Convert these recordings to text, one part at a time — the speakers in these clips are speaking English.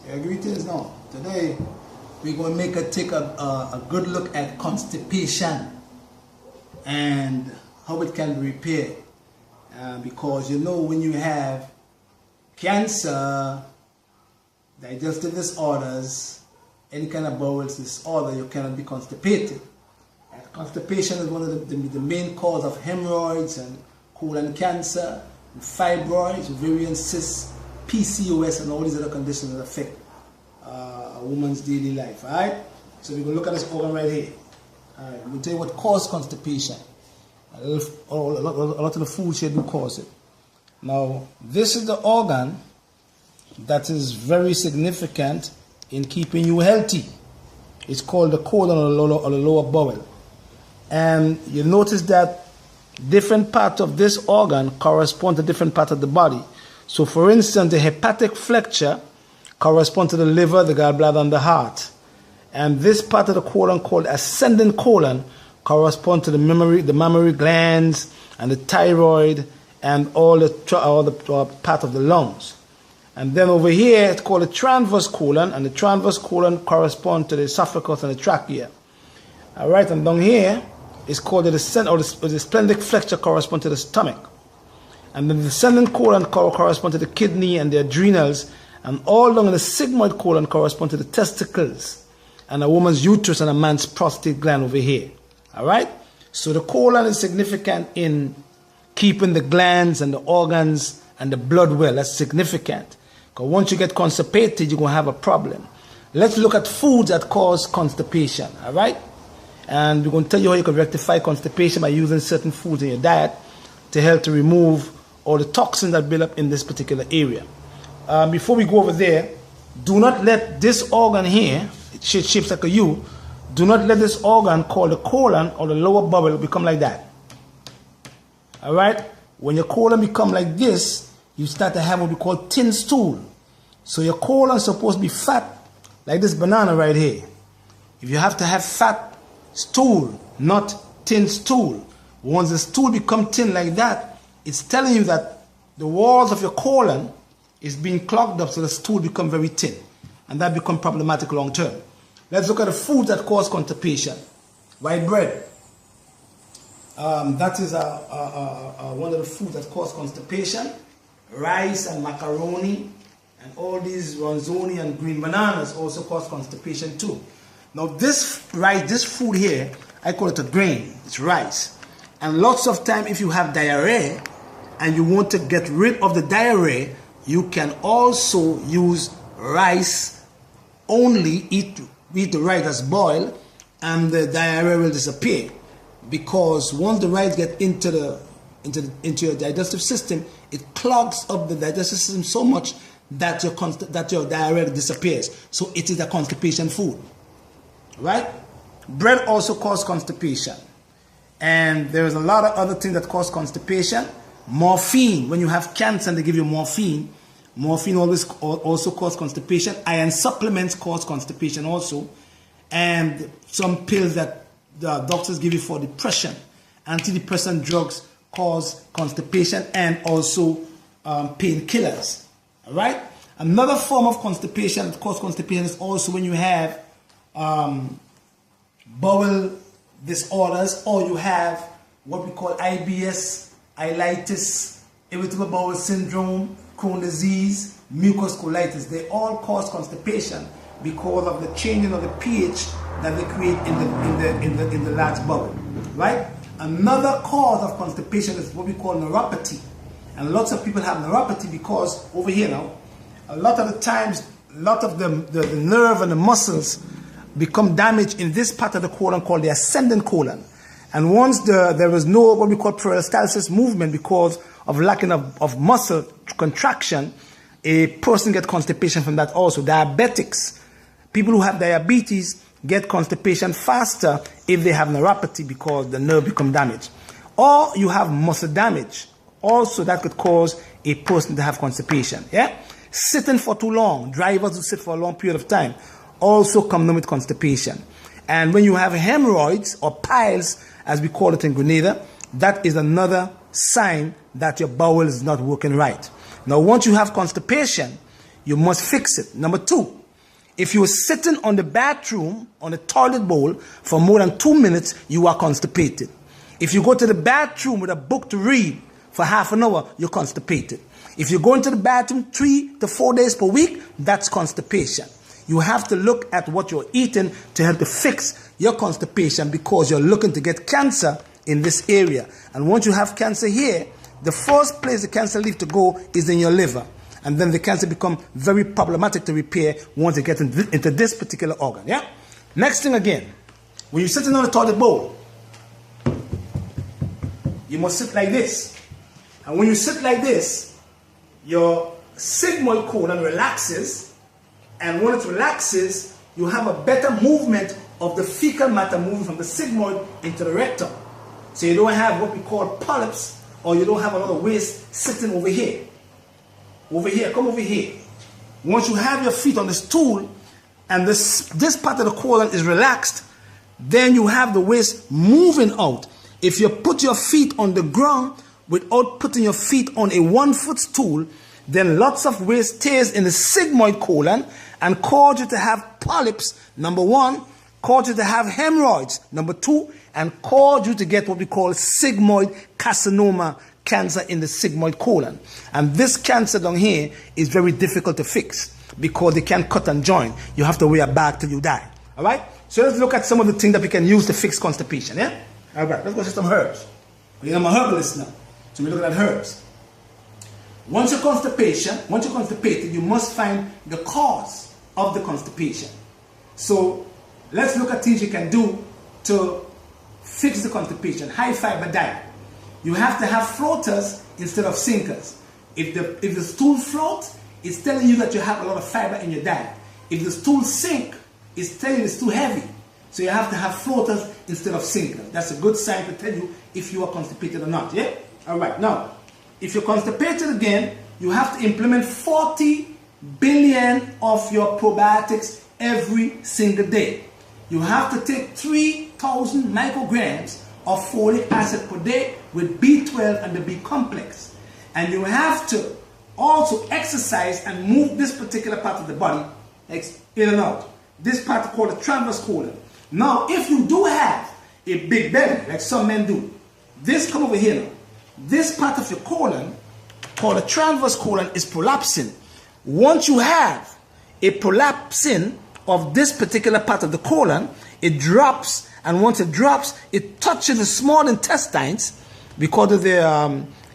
Yeah, greetings now. Today we're going to take a good look at constipation and how it can be repaired. Because you know, when you have cancer, digestive disorders, any kind of bowel disorder, you cannot be constipated. And constipation is one of the main cause of hemorrhoids and colon cancer, and fibroids, ovarian cysts, PCOS, and all these other conditions that affect a woman's daily life. Alright? So we're going to look at this organ right here. Alright, we'll tell you what causes constipation. A lot of the foods here do cause it. Now, this is the organ that is very significant in keeping you healthy. It's called the colon or the lower bowel. And you notice that different parts of this organ correspond to different parts of the body. So, for instance, the hepatic flexure corresponds to the liver, the gallbladder, and the heart. And this part of the colon, called ascending colon, corresponds to the mammary glands and the thyroid and all the part of the lungs. And then over here, it's called the transverse colon, and the transverse colon corresponds to the esophagus and the trachea. All right, and down here, it's called the splenic flexure, corresponds to the stomach. And then the descending colon corresponds to the kidney and the adrenals, and all along the sigmoid colon corresponds to the testicles, and a woman's uterus and a man's prostate gland over here. All right? So the colon is significant in keeping the glands and the organs and the blood well. That's significant. Because once you get constipated, you're going to have a problem. Let's look at foods that cause constipation. All right? And we're going to tell you how you can rectify constipation by using certain foods in your diet to help to remove all the toxins that build up in this particular area. Before we go over there, do not let this organ here, it shapes like a U, do not let this organ called the colon or the lower bowel become like that. Alright? When your colon become like this, you start to have what we call thin stool. So your colon is supposed to be fat, like this banana right here. If you have to have fat stool, not thin stool. Once the stool become thin like that, it's telling you that the walls of your colon is being clogged up, so the stool become very thin. And that become problematic long term. Let's look at the foods that cause constipation. White bread. That is one of the foods that cause constipation. Rice and macaroni and all these ronzoni and green bananas also cause constipation too. Now this rice, this food here, I call it a grain. It's rice. And lots of time if you have diarrhea and you want to get rid of the diarrhea, you can also use rice only, eat the rice that's boiled, and the diarrhea will disappear. Because once the rice gets into your digestive system, it clogs up the digestive system so much that your diarrhea disappears. So it is a constipation food. Right? Bread also causes constipation. And there's a lot of other things that cause constipation. Morphine, when you have cancer and they give you morphine, morphine also causes constipation. Iron supplements cause constipation also. And some pills that the doctors give you for depression, antidepressant drugs cause constipation, and also painkillers. All right? Another form of constipation that causes constipation is also when you have bowel disorders, or you have what we call IBS, ileitis, irritable bowel syndrome, Crohn's disease, mucus colitis. They all cause constipation because of the changing of the pH that they create in the large bowel. Right? Another cause of constipation is what we call neuropathy. And lots of people have neuropathy because over here now, a lot of the times, a lot of the nerve and the muscles become damaged in this part of the colon called the ascending colon. And once there is no what we call peristalsis movement because of lacking of muscle contraction, a person gets constipation from that also. Diabetics, people who have diabetes get constipation faster if they have neuropathy because the nerve become damaged. Or you have muscle damage. Also that could cause a person to have constipation. Yeah? Sitting for too long, drivers who sit for a long period of time, also come down with constipation. And when you have hemorrhoids or piles, as we call it in Grenada, that is another sign that your bowel is not working right. Now, once you have constipation, you must fix it. Number 2, if you are sitting on the bathroom, on the toilet bowl for more than 2 minutes, you are constipated. If you go to the bathroom with a book to read for half an hour, you're constipated. If you go into the bathroom 3 to 4 days per week, that's constipation. You have to look at what you're eating to help to fix your constipation, because you're looking to get cancer in this area. And once you have cancer here, the first place the cancer leaves to go is in your liver. And then the cancer becomes very problematic to repair once it gets into this particular organ. Yeah? Next thing again, when you're sitting on the toilet bowl, you must sit like this. And when you sit like this, your sigmoid colon relaxes. And when it relaxes, you have a better movement of the fecal matter moving from the sigmoid into the rectum. So you don't have what we call polyps, or you don't have a lot of waste sitting over here. Over here, come over here. Once you have your feet on the stool, and this part of the colon is relaxed, then you have the waste moving out. If you put your feet on the ground without putting your feet on a 1-foot stool, then lots of waste stays in the sigmoid colon and cause you to have polyps, number 1, cause you to have hemorrhoids, number 2, and cause you to get what we call sigmoid carcinoma, cancer in the sigmoid colon. And this cancer down here is very difficult to fix because they can't cut and join. You have to wear a bag till you die. All right? So let's look at some of the things that we can use to fix constipation. Yeah? All right, let's go to some herbs. I'm a herbalist now, so we're looking at herbs. Once you're constipated, you must find the cause of the constipation. So let's look at things you can do to fix the constipation. High fiber diet. You have to have floaters instead of sinkers. If the stool floats, it's telling you that you have a lot of fiber in your diet. If the stool sink, it's telling you it's too heavy. So you have to have floaters instead of sinkers. That's a good sign to tell you if you are constipated or not. Yeah? All right. Now, if you're constipated again, you have to implement 40 billion of your probiotics every single day. You have to take 3,000 micrograms of folic acid per day with B12 and the B complex. And you have to also exercise and move this particular part of the body in and out. This part is called the transverse colon. Now, if you do have a big belly, like some men do, this come over here now. This part of your colon, called the transverse colon, is prolapsing. Once you have a prolapsing of this particular part of the colon, it drops, and once it drops, it touches the small intestines, because of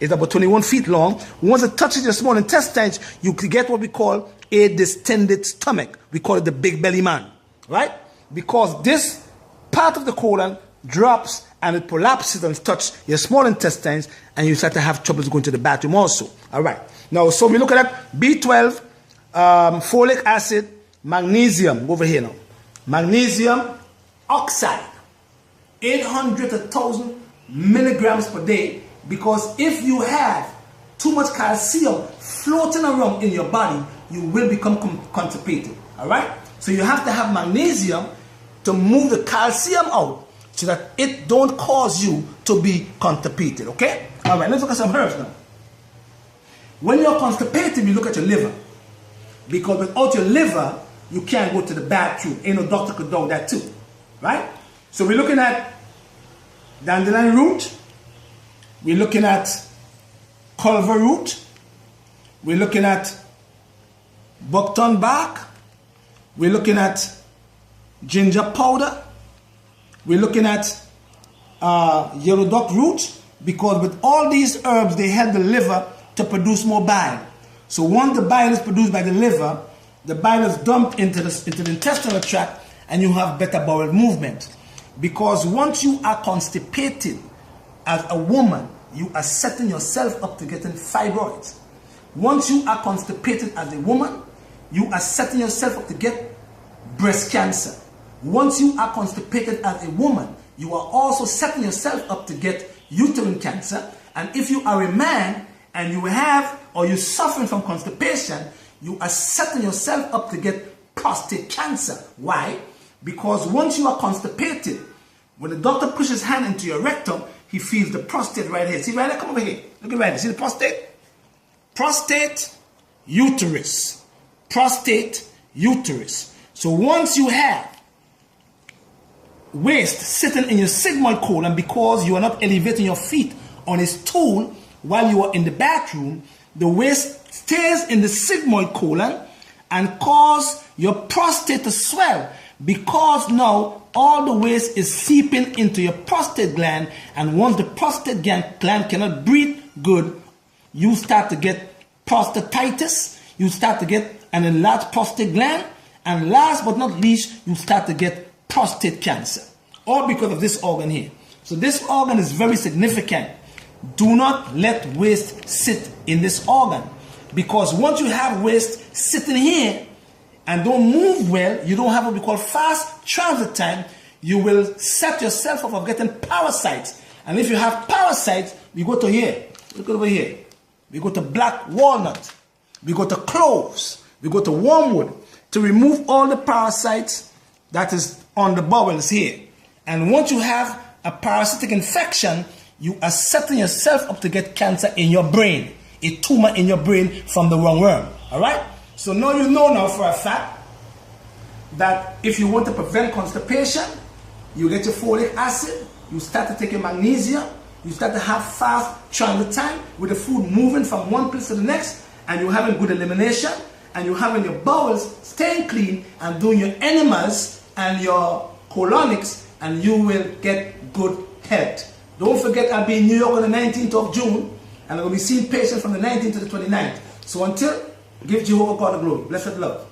it's about 21 feet long. Once it touches your small intestines, you get what we call a distended stomach. We call it the big belly man, right? Because this part of the colon drops and it prolapses and touches your small intestines, and you start to have troubles going to the bathroom also. All right. Now, so we look at B12, folic acid, magnesium. Over here now. Magnesium oxide, 800 to 1,000 milligrams per day, because if you have too much calcium floating around in your body, you will become constipated. All right. So you have to have magnesium to move the calcium out, so that it don't cause you to be constipated, okay? All right, let's look at some herbs now. When you're constipated, you look at your liver. Because without your liver, you can't go to the bathroom. Ain't no doctor could do that too, right? So we're looking at dandelion root. We're looking at culver root. We're looking at buckthorn bark. We're looking at ginger powder. We're looking at yellow duck root, because with all these herbs, they help the liver to produce more bile. So once the bile is produced by the liver, the bile is dumped into the intestinal tract, and you have better bowel movement. Because once you are constipated as a woman, you are setting yourself up to getting fibroids. Once you are constipated as a woman, you are setting yourself up to get breast cancer. Once you are constipated as a woman, you are also setting yourself up to get uterine cancer. And if you are a man and you have or you're suffering from constipation, you are setting yourself up to get prostate cancer. Why? Because once you are constipated, when the doctor pushes his hand into your rectum, he feels the prostate right here. See right there? Come over here. Look at right there. See the prostate? Prostate, uterus. prostate, uterus. So once you have waste sitting in your sigmoid colon because you are not elevating your feet on a stool while you are in the bathroom, the waste stays in the sigmoid colon and cause your prostate to swell, because now all the waste is seeping into your prostate gland, and once the prostate gland cannot breathe good, you start to get prostatitis, you start to get an enlarged prostate gland, and last but not least, you start to get prostate cancer, all because of this organ here. So this organ is very significant. Do not let waste sit in this organ, because once you have waste sitting here and don't move well, you don't have what we call fast transit time, you will set yourself up for getting parasites. And if you have parasites, we go to here, look over here, we go to black walnut, we go to cloves, we go to wormwood to remove all the parasites that is on the bowels here. And once you have a parasitic infection, you are setting yourself up to get cancer in your brain, a tumor in your brain from the wrong worm. All right? So now you know now for a fact that if you want to prevent constipation, you get your folic acid, you start to take your magnesium, you start to have fast transit time with the food moving from one place to the next, and you're having good elimination, and you're having your bowels staying clean and doing your enemas and your colonics, and you will get good health. Don't forget, I'll be in New York on the 19th of June, and I'm going to be seeing patients from the 19th to the 29th. So until, give Jehovah God the glory. Blessed love.